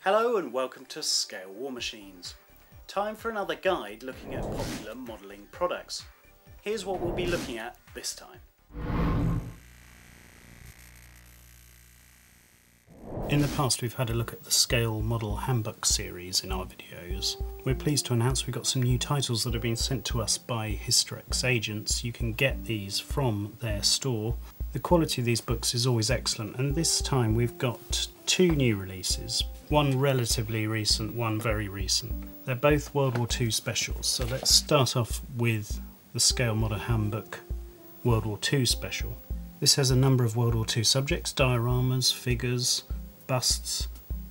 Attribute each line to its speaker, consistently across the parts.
Speaker 1: Hello and welcome to Scale War Machines. Time for another guide looking at popular modelling products. Here's what we'll be looking at this time. In the past we've had a look at the Scale Model Handbook series in our videos. We're pleased to announce we've got some new titles that have been sent to us by Hysterex agents. You can get these from their store. The quality of these books is always excellent, and this time we've got two new releases. One relatively recent, one very recent. They're both World War II specials, so let's start off with the Scale Model Handbook World War II Special. This has a number of World War II subjects, dioramas, figures, busts,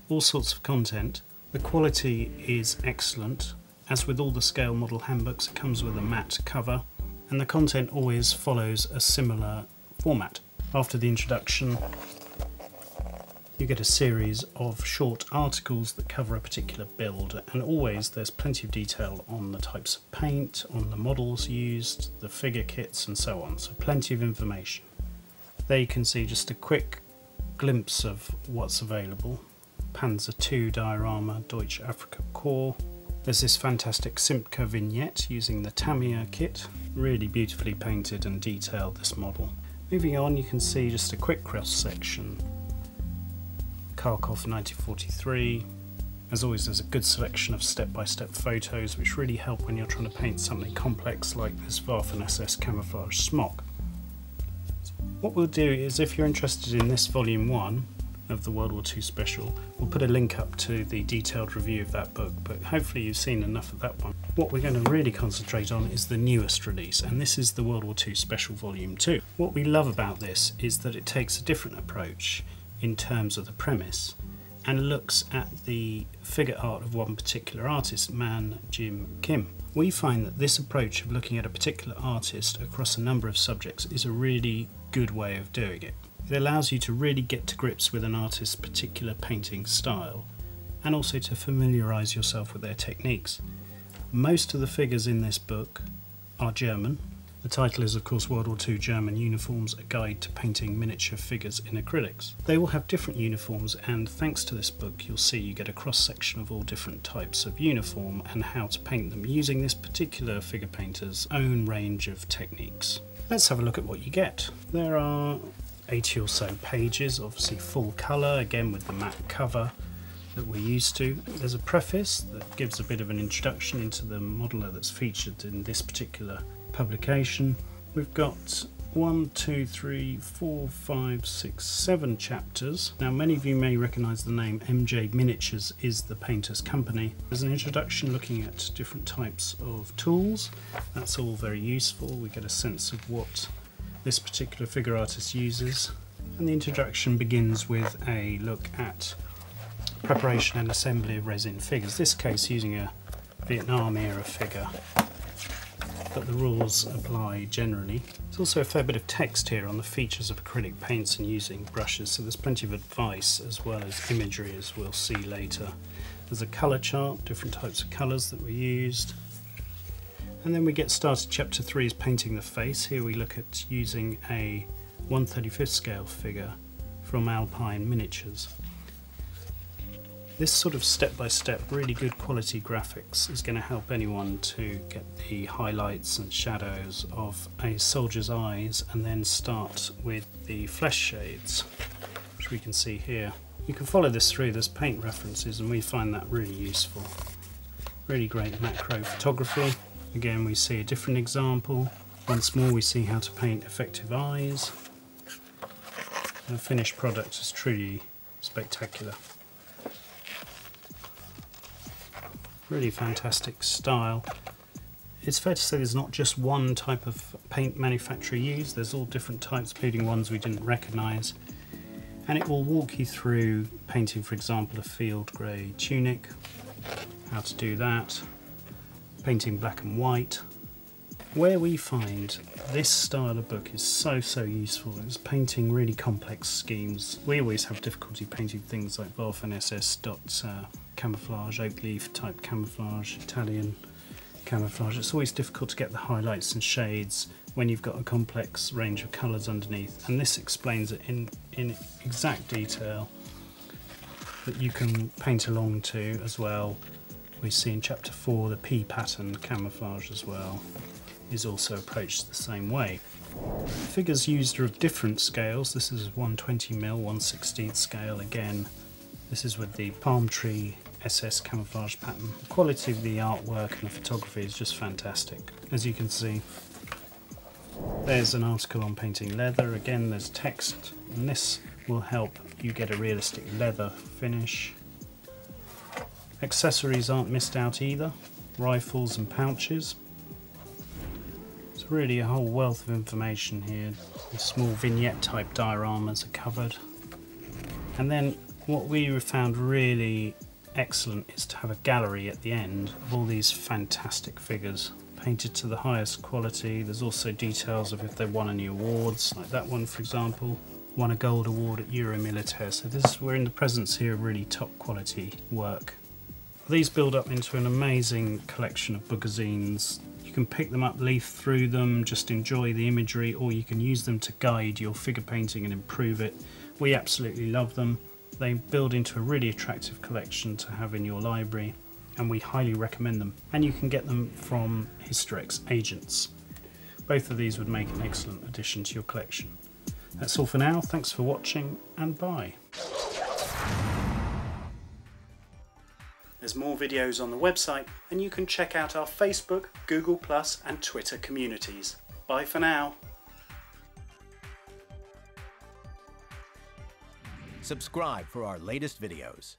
Speaker 1: all sorts of content. The quality is excellent. As with all the Scale Model Handbooks, it comes with a matte cover, and the content always follows a similar format. After the introduction, you get a series of short articles that cover a particular build, and always there's plenty of detail on the types of paint, on the models used, the figure kits and so on, so plenty of information. There you can see just a quick glimpse of what's available. Panzer II diorama, Deutsche Afrika Korps. There's this fantastic Simca vignette using the Tamiya kit, really beautifully painted and detailed, this model. Moving on, you can see just a quick cross section. Kharkov 1943. As always, there's a good selection of step-by-step photos which really help when you're trying to paint something complex like this Waffen-SS camouflage smock. What we'll do is, if you're interested in this volume 1 of the World War II Special, we'll put a link up to the detailed review of that book, but hopefully you've seen enough of that one. What we're going to really concentrate on is the newest release, and this is the World War II Special Volume 2. What we love about this is that it takes a different approach in terms of the premise and looks at the figure art of one particular artist, Man Jim Kim. We find that this approach of looking at a particular artist across a number of subjects is a really good way of doing it. It allows you to really get to grips with an artist's particular painting style and also to familiarise yourself with their techniques. Most of the figures in this book are German. The title is of course World War II German Uniforms, a Guide to Painting Miniature Figures in Acrylics. They will have different uniforms, and thanks to this book you'll see you get a cross section of all different types of uniform and how to paint them using this particular figure painter's own range of techniques. Let's have a look at what you get. There are 80 or so pages, obviously full colour, again with the matte cover that we're used to. There's a preface that gives a bit of an introduction into the modeller that's featured in this particular publication. We've got 1, 2, 3, 4, 5, 6, 7 chapters. Now many of you may recognise the name MJ Miniatures is the painter's company. There's an introduction looking at different types of tools. That's all very useful. We get a sense of what this particular figure artist uses. And the introduction begins with a look at preparation and assembly of resin figures, this case using a Vietnam era figure, but the rules apply generally. There's also a fair bit of text here on the features of acrylic paints and using brushes, so there's plenty of advice as well as imagery, as we'll see later. There's a colour chart, different types of colours that were used. And then we get started. Chapter 3 is painting the face. Here we look at using a 1/35th scale figure from Alpine Miniatures. This sort of step-by-step, really good quality graphics is going to help anyone to get the highlights and shadows of a soldier's eyes, and then start with the flesh shades, which we can see here. You can follow this through, there's paint references, and we find that really useful. Really great macro photography. Again, we see a different example. Once more we see how to paint effective eyes. The finished product is truly spectacular. Really fantastic style. It's fair to say there's not just one type of paint manufacturer used, there's all different types, including ones we didn't recognise. And it will walk you through painting, for example, a field grey tunic, how to do that, painting black and white. Where we find this style of book is so useful is painting really complex schemes. We always have difficulty painting things like Waffen-SS camouflage, oak leaf type camouflage, Italian camouflage. It's always difficult to get the highlights and shades when you've got a complex range of colours underneath, and this explains it in exact detail that you can paint along to as well. We see in chapter 4 the P pattern camouflage as well is also approached the same way. Figures used are of different scales. This is 120mm, 1/16 scale again. This is with the palm tree SS camouflage pattern. The quality of the artwork and the photography is just fantastic. As you can see, there's an article on painting leather. Again, there's text, and this will help you get a realistic leather finish. Accessories aren't missed out either. Rifles and pouches. It's really a whole wealth of information here. The small vignette type dioramas are covered. And then what we found really excellent is to have a gallery at the end of all these fantastic figures painted to the highest quality. There's also details of if they won any awards, like that one for example won a gold award at Euromilitaire. So we're in the presence here of really top quality work. These build up into an amazing collection of bookazines. You can pick them up, leaf through them, just enjoy the imagery, or you can use them to guide your figure painting and improve it. We absolutely love them. They build into a really attractive collection to have in your library, and we highly recommend them. And you can get them from Hysterex agents. Both of these would make an excellent addition to your collection. That's all for now. Thanks for watching, and bye. There's more videos on the website, and you can check out our Facebook, Google+, and Twitter communities. Bye for now.
Speaker 2: Subscribe for our latest videos.